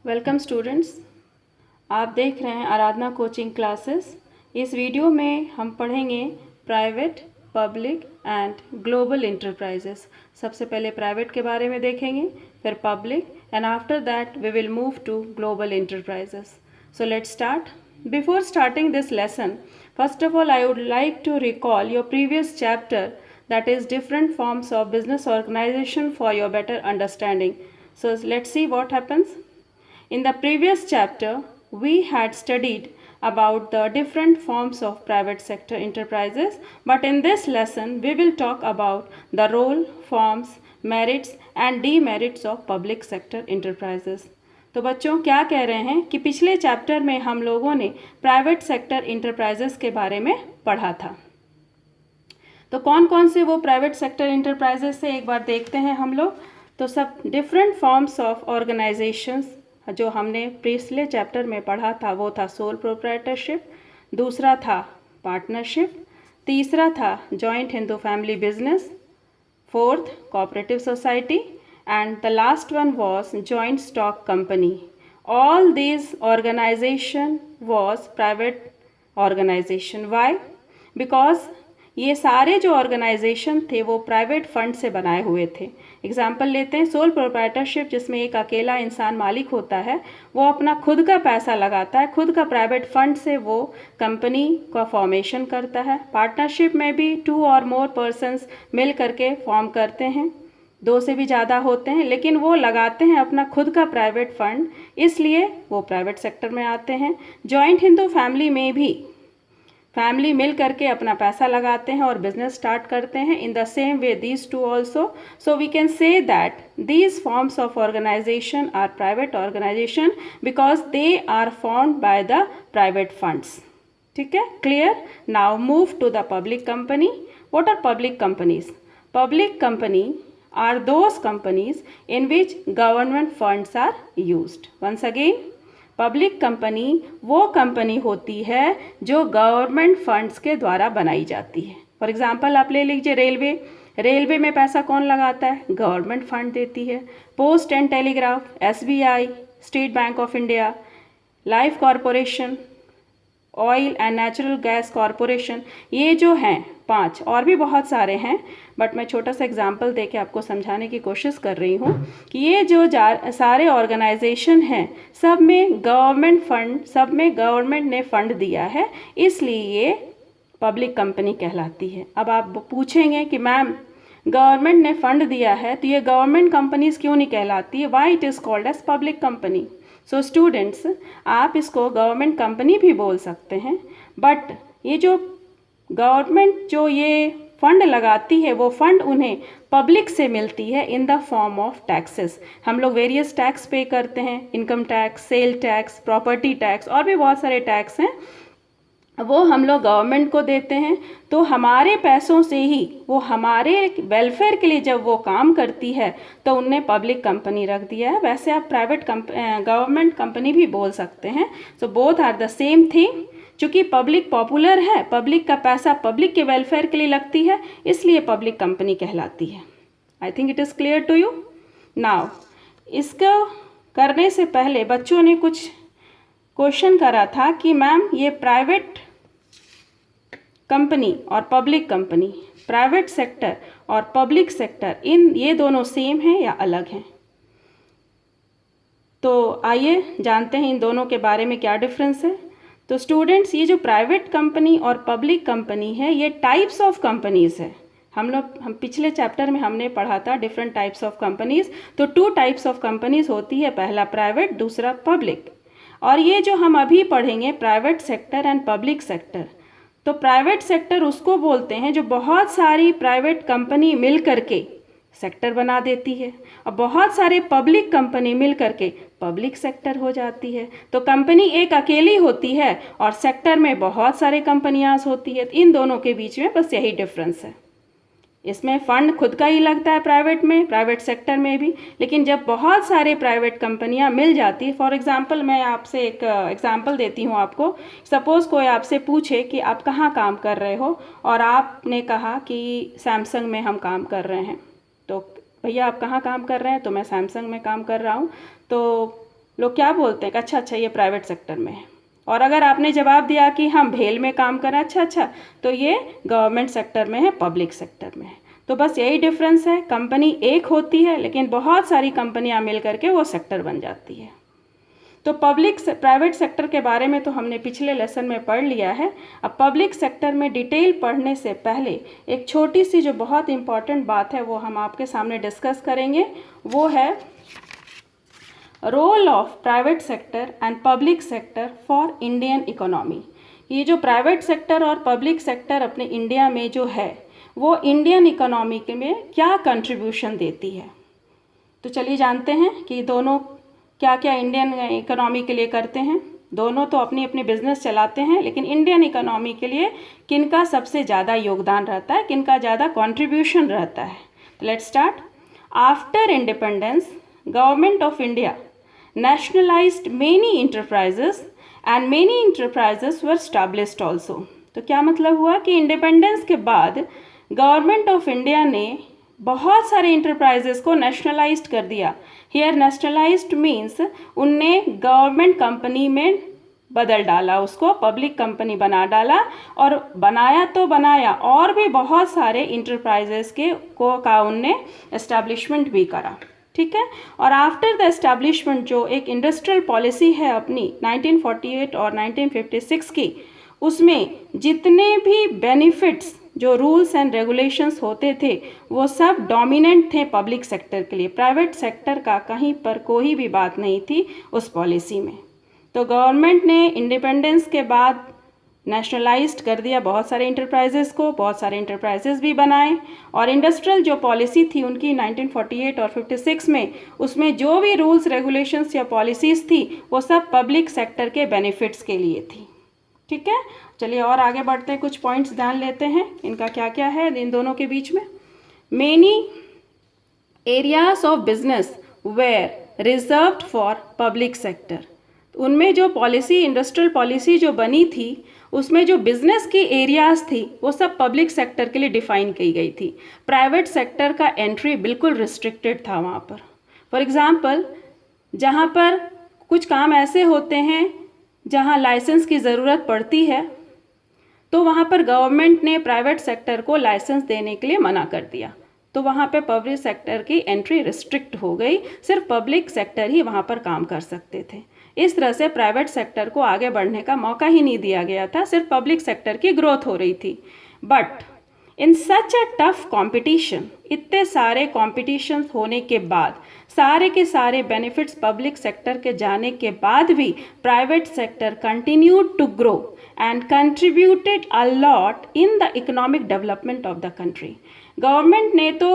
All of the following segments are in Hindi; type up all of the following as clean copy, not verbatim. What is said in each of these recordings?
Welcome students. आप देख रहे हैं आराधना कोचिंग क्लासेस। इस वीडियो में हम पढ़ेंगे private, public and global enterprises. सबसे पहले प्राइवेट के बारे में देखेंगे, फिर public, and after that we will move to global enterprises. So let's start. Before starting this lesson, first of all I would like to recall your previous chapter, that is different forms of business organization, for your better understanding. So let's see what happens. In the previous chapter, we had studied about the different forms of private sector enterprises, but in this lesson, we will talk about the role, forms, merits and demerits of public sector enterprises. तो बच्चों क्या कह रहे हैं कि पिछले चैप्टर में हम लोगों ने प्राइवेट सेक्टर इंटरप्राइजेस के बारे में पढ़ा था। तो कौन कौन से वो प्राइवेट सेक्टर इंटरप्राइजेस से एक बार देखते हैं हम लोग। तो सब डिफरेंट फॉर्म्स ऑफ ऑर्गेनाइजेशंस जो हमने पिछले चैप्टर में पढ़ा था वो था सोल प्रोप्राइटरशिप, दूसरा था पार्टनरशिप, तीसरा था joint Hindu family business, fourth cooperative society, and the last one was joint stock company. All these organization was private organization. Why? Because ये सारे जो ऑर्गेनाइजेशन थे वो प्राइवेट फंड से बनाए हुए थे। एग्जाम्पल लेते हैं सोल प्रोप्राइटरशिप, जिसमें एक अकेला इंसान मालिक होता है, वो अपना खुद का पैसा लगाता है, खुद का प्राइवेट फंड से वो कंपनी का फॉर्मेशन करता है। पार्टनरशिप में भी 2 और मोर पर्सन्स मिल करके फॉर्म करते हैं, 2 से भी ज़्यादा होते हैं, लेकिन वो लगाते हैं अपना खुद का प्राइवेट फंड, इसलिए वो प्राइवेट सेक्टर में आते हैं। जॉइंट हिंदू फैमिली में भी फैमिली मिल करके अपना पैसा लगाते हैं और बिजनेस स्टार्ट करते हैं। In the same way these two also, so we can say that these forms of organization are private organization because they are formed by the private funds. ठीक है, clear. Now move to the public company. What are public companies? Public company are those companies in which government funds are used. Once again, public company वो कंपनी होती है जो गवर्नमेंट फंड्स के द्वारा बनाई जाती है। फॉर एग्जांपल आप ले लीजिए रेलवे। रेलवे में पैसा कौन लगाता है? गवर्नमेंट फंड देती है। Post and telegraph, SBI, state bank of India, life corporation, oil and natural gas corporation, ये जो हैं 5, और भी बहुत सारे हैं, बट मैं छोटा सा एग्जांपल दे के आपको समझाने की कोशिश कर रही हूँ कि ये जो सारे ऑर्गेनाइजेशन हैं सब में गवर्नमेंट फंड, सब में गवर्नमेंट ने फंड दिया है, इसलिए ये पब्लिक कंपनी कहलाती है। अब आप पूछेंगे कि मैम गवर्नमेंट ने फंड दिया है तो ये गवर्नमेंट कंपनीज क्यों नहीं कहलाती है? Why it is called as public company? So students, आप इसको गवर्नमेंट कंपनी भी बोल सकते हैं, बट ये जो गवर्नमेंट जो ये फंड लगाती है वो फंड उन्हें पब्लिक से मिलती है in the form of taxes. हम लोग वेरियस टैक्स पे करते हैं, income tax, sale tax, property tax, और भी बहुत सारे टैक्स हैं, वो हम लोग गवर्नमेंट को देते हैं। तो हमारे पैसों से ही वो हमारे वेलफेयर के लिए जब वो काम करती है तो उनने पब्लिक कंपनी रख दिया है। वैसे आप प्राइवेट गवर्नमेंट कंपनी भी बोल सकते हैं। So both are the same thing. चूँकि पब्लिक पॉपुलर है, पब्लिक का पैसा पब्लिक के वेलफेयर के लिए लगती है, इसलिए पब्लिक कंपनी कहलाती है। I think it is clear to you now. इसको करने से पहले बच्चों ने कुछ क्वेश्चन करा था कि मैम ये प्राइवेट कंपनी और पब्लिक कंपनी, प्राइवेट सेक्टर और पब्लिक सेक्टर, इन ये दोनों सेम हैं या अलग हैं? तो आइए जानते हैं इन दोनों के बारे में क्या डिफरेंस है। तो स्टूडेंट्स, ये जो प्राइवेट कंपनी और पब्लिक कंपनी है ये टाइप्स ऑफ कंपनीज़ है। हम पिछले चैप्टर में हमने पढ़ा था डिफरेंट टाइप्स ऑफ कंपनीज़। तो 2 टाइप्स ऑफ कंपनीज़ होती है, पहला प्राइवेट, दूसरा पब्लिक। और ये जो हम अभी पढ़ेंगे private sector and public sector, तो प्राइवेट सेक्टर उसको बोलते हैं जो बहुत सारी प्राइवेट कंपनी मिल करके सेक्टर बना देती है, और बहुत सारे पब्लिक कंपनी मिल करके पब्लिक सेक्टर हो जाती है। तो कंपनी एक अकेली होती है और सेक्टर में बहुत सारे कंपनियां होती है। इन दोनों के बीच में बस यही डिफरेंस है। इसमें फ़ंड खुद का ही लगता है प्राइवेट में, प्राइवेट सेक्टर में भी, लेकिन जब बहुत सारे प्राइवेट कंपनियां मिल जाती है, फॉर एग्जांपल मैं आपसे एक एग्जांपल देती हूं आपको। सपोज़ कोई आपसे पूछे कि आप कहाँ काम कर रहे हो, और आपने कहा कि सैमसंग में हम काम कर रहे हैं। तो भैया आप कहाँ काम कर रहे हैं? तो मैं सैमसंग में काम कर रहा हूँ। तो लोग क्या बोलते हैं कि अच्छा अच्छा ये प्राइवेट सेक्टर में है, और अगर आपने जवाब दिया कि हम भेल में काम करें अच्छा अच्छा तो ये गवर्नमेंट सेक्टर में है, पब्लिक सेक्टर में है। तो बस यही डिफरेंस है, कंपनी एक होती है लेकिन बहुत सारी कंपनियां मिल करके वो सेक्टर बन जाती है। तो प्राइवेट सेक्टर के बारे में तो हमने पिछले लेसन में पढ़ लिया है। अब पब्लिक सेक्टर में डिटेल पढ़ने से पहले एक छोटी सी जो बहुत इम्पॉर्टेंट बात है वो हम आपके सामने डिस्कस करेंगे, वो है role of private sector and public sector for Indian economy. ये जो प्राइवेट सेक्टर और पब्लिक सेक्टर अपने इंडिया में जो है वो इंडियन इकोनॉमी में क्या कंट्रीब्यूशन देती है। तो चलिए जानते हैं कि दोनों क्या क्या इंडियन इकोनॉमी के लिए करते हैं। दोनों तो अपनी अपनी बिजनेस चलाते हैं, लेकिन इंडियन इकोनॉमी के लिए किनका सबसे ज़्यादा योगदान रहता है, किनका ज़्यादा कंट्रीब्यूशन रहता है। तो let's start. After independence government of India nationalized many enterprises and many enterprises were established also। तो क्या मतलब हुआ कि इंडिपेंडेंस के बाद गवर्नमेंट ऑफ इंडिया ने बहुत सारे इंटरप्राइजेस को नेशनलाइज्ड कर दिया। हियर नेशनलाइज्ड मीन्स उनने गवर्नमेंट कंपनी में बदल डाला, उसको पब्लिक कंपनी बना डाला, और बनाया तो बनाया और भी बहुत सारे इंटरप्राइजेस का उनने एस्टैब्लिशमेंट भी करा। ठीक है। और आफ्टर द एस्टैब्लिशमेंट जो एक इंडस्ट्रियल पॉलिसी है अपनी 1948 और 1956 की, उसमें जितने भी बेनिफिट्स जो रूल्स एंड रेगुलेशंस होते थे वो सब डोमिनेंट थे पब्लिक सेक्टर के लिए। प्राइवेट सेक्टर का कहीं पर कोई भी बात नहीं थी उस पॉलिसी में। तो गवर्नमेंट ने इंडिपेंडेंस के बाद नेशनलाइज्ड कर दिया बहुत सारे इंटरप्राइजेस को, बहुत सारे इंटरप्राइजेस भी बनाए, और इंडस्ट्रियल जो पॉलिसी थी उनकी 1948 और 56 में, उसमें जो भी रूल्स रेगुलेशंस या पॉलिसीज़ थी वो सब पब्लिक सेक्टर के बेनिफिट्स के लिए थी। ठीक है, चलिए और आगे बढ़ते हैं, कुछ पॉइंट्स ध्यान लेते हैं इनका क्या क्या है इन दोनों के बीच में। Many areas of business were reserved for public sector. उनमें जो पॉलिसी, इंडस्ट्रियल पॉलिसी जो बनी थी उसमें जो बिजनेस की एरियाज़ थी वो सब पब्लिक सेक्टर के लिए डिफ़ाइन की गई थी। प्राइवेट सेक्टर का एंट्री बिल्कुल रिस्ट्रिक्टेड था वहाँ पर। फॉर एग्ज़ाम्पल, जहाँ पर कुछ काम ऐसे होते हैं जहाँ लाइसेंस की ज़रूरत पड़ती है, तो वहाँ पर गवर्नमेंट ने प्राइवेट सेक्टर को लाइसेंस देने के लिए मना कर दिया, तो वहाँ पे पब्लिक सेक्टर की एंट्री रिस्ट्रिक्ट हो गई, सिर्फ पब्लिक सेक्टर ही वहाँ पर काम कर सकते थे। इस तरह से प्राइवेट सेक्टर को आगे बढ़ने का मौका ही नहीं दिया गया था, सिर्फ पब्लिक सेक्टर की ग्रोथ हो रही थी। But in such a tough competition, इतने सारे कॉम्पिटिशन होने के बाद, सारे के सारे बेनिफिट्स पब्लिक सेक्टर के जाने के बाद भी private sector continued to grow and contributed a lot in the economic development of the country। Government ने तो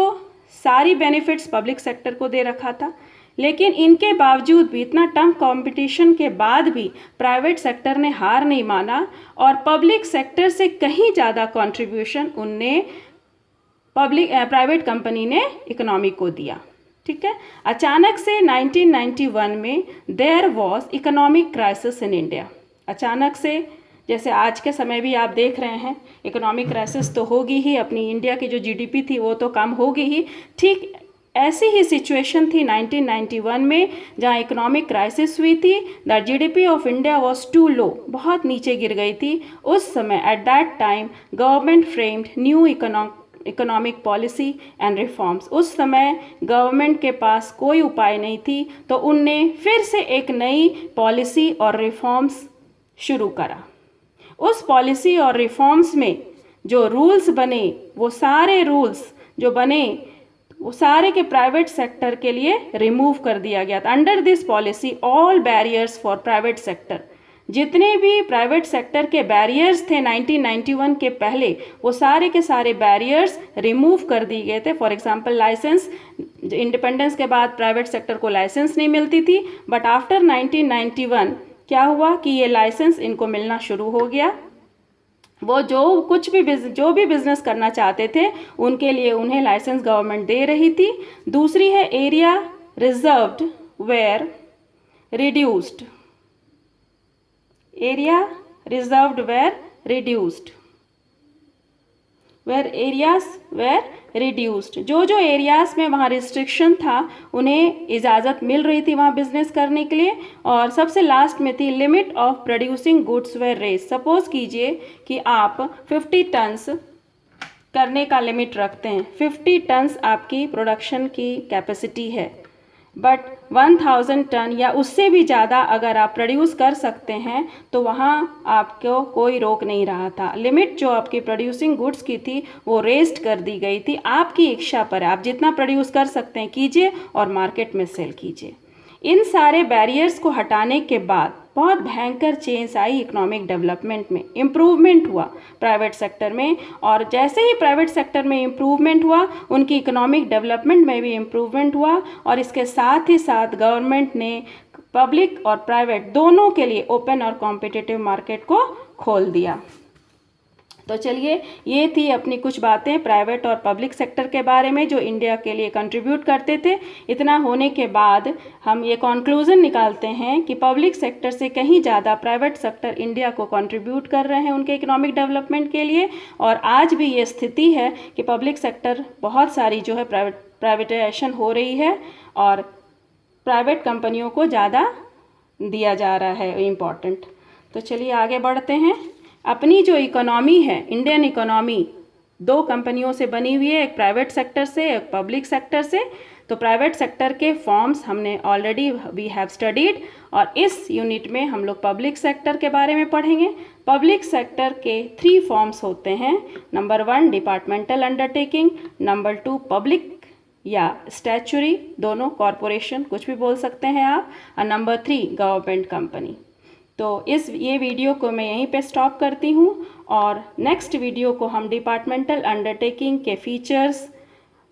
सारी बेनिफिट्स पब्लिक सेक्टर को दे रखा था, लेकिन इनके बावजूद भी, इतना टफ कंपटीशन के बाद भी प्राइवेट सेक्टर ने हार नहीं माना, और पब्लिक सेक्टर से कहीं ज़्यादा कंट्रीब्यूशन उनने प्राइवेट कंपनी ने इकोनॉमी को दिया। ठीक है। अचानक से 1991 में there was economic crisis in India. अचानक से, जैसे आज के समय भी आप देख रहे हैं, इकोनॉमिक क्राइसिस तो होगी ही, अपनी इंडिया की जो जीडीपी थी वो तो कम होगी ही। ठीक ऐसी ही सिचुएशन थी 1991 में, जहाँ इकोनॉमिक क्राइसिस हुई थी। The GDP of India was too low, बहुत नीचे गिर गई थी उस समय। At that time government framed new economic policy and reforms. उस समय गवर्नमेंट के पास कोई उपाय नहीं थी, तो उनने फिर से एक नई पॉलिसी और रिफॉर्म्स शुरू करा। उस पॉलिसी और रिफॉर्म्स में जो रूल्स बने, वो सारे रूल्स जो बने वो सारे के प्राइवेट सेक्टर के लिए रिमूव कर दिया गया था। Under this policy all barriers for private sector, जितने भी प्राइवेट सेक्टर के बैरियर्स थे 1991 के पहले, वो सारे के सारे बैरियर्स रिमूव कर दिए गए थे। फॉर एग्जांपल लाइसेंस, इंडिपेंडेंस के बाद प्राइवेट सेक्टर को लाइसेंस नहीं मिलती थी, बट आफ्टर 1991 क्या हुआ कि ये लाइसेंस इनको मिलना शुरू हो गया। वो जो भी बिजनेस करना चाहते थे उनके लिए उन्हें लाइसेंस गवर्नमेंट दे रही थी। दूसरी है area reserved were reduced. Area reserved were reduced. Were areas were reduced, जो जो एरियाज़ में वहाँ रिस्ट्रिक्शन था उन्हें इजाज़त मिल रही थी वहाँ बिजनेस करने के लिए। और सबसे लास्ट में थी limit of producing goods were raised. Suppose कीजिए कि आप 50 टन्स करने का लिमिट रखते हैं, 50 टन्स आपकी प्रोडक्शन की कैपेसिटी है, बट 1000 टन या उससे भी ज़्यादा अगर आप प्रोड्यूस कर सकते हैं तो वहाँ आपको कोई रोक नहीं रहा था। लिमिट जो आपकी प्रोड्यूसिंग गुड्स की थी वो रेज्ड कर दी गई थी। आपकी इच्छा पर आप जितना प्रोड्यूस कर सकते हैं कीजिए और मार्केट में सेल कीजिए। इन सारे बैरियर्स को हटाने के बाद बहुत भयंकर चेंज आई इकोनॉमिक डेवलपमेंट में, इम्प्रूवमेंट हुआ प्राइवेट सेक्टर में। और जैसे ही प्राइवेट सेक्टर में इम्प्रूवमेंट हुआ उनकी इकोनॉमिक डेवलपमेंट में भी इम्प्रूवमेंट हुआ। और इसके साथ ही साथ गवर्नमेंट ने पब्लिक और प्राइवेट दोनों के लिए ओपन और कॉम्पिटिटिव मार्केट को खोल दिया। तो चलिए, ये थी अपनी कुछ बातें प्राइवेट और पब्लिक सेक्टर के बारे में जो इंडिया के लिए कंट्रीब्यूट करते थे। इतना होने के बाद हम ये कंक्लूजन निकालते हैं कि पब्लिक सेक्टर से कहीं ज़्यादा प्राइवेट सेक्टर इंडिया को कंट्रीब्यूट कर रहे हैं उनके इकोनॉमिक डेवलपमेंट के लिए। और आज भी ये स्थिति है कि पब्लिक सेक्टर बहुत सारी जो है प्राइवेटाइजेशन हो रही है और प्राइवेट कंपनियों को ज़्यादा दिया जा रहा है इम्पॉर्टेंट। तो चलिए आगे बढ़ते हैं। अपनी जो इकोनॉमी है, इंडियन इकोनॉमी 2 कंपनियों से बनी हुई है, एक प्राइवेट सेक्टर से एक पब्लिक सेक्टर से। तो प्राइवेट सेक्टर के फॉर्म्स हमने ऑलरेडी वी हैव स्टडीड और इस यूनिट में हम लोग पब्लिक सेक्टर के बारे में पढ़ेंगे। पब्लिक सेक्टर के 3 फॉर्म्स होते हैं। Number 1 departmental undertaking, number 2 public या स्टैचुरी, दोनों कॉरपोरेशन कुछ भी बोल सकते हैं आप, और नंबर 3 गवर्नमेंट कंपनी। तो ये वीडियो को मैं यहीं पे स्टॉप करती हूँ और नेक्स्ट वीडियो को हम डिपार्टमेंटल अंडरटेकिंग के फीचर्स,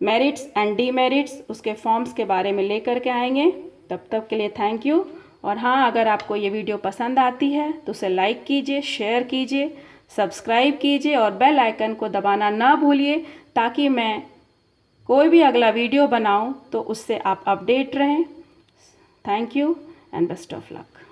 मेरिट्स एंड डीमेरिट्स, उसके फॉर्म्स के बारे में लेकर के आएंगे। तब तक के लिए थैंक यू। और हाँ, अगर आपको ये वीडियो पसंद आती है तो उसे लाइक कीजिए, शेयर कीजिए, सब्सक्राइब कीजिए और बेल आइकन को दबाना ना भूलिए ताकि मैं कोई भी अगला वीडियो बनाऊँ तो उससे आप अपडेट रहें। Thank you and best of luck.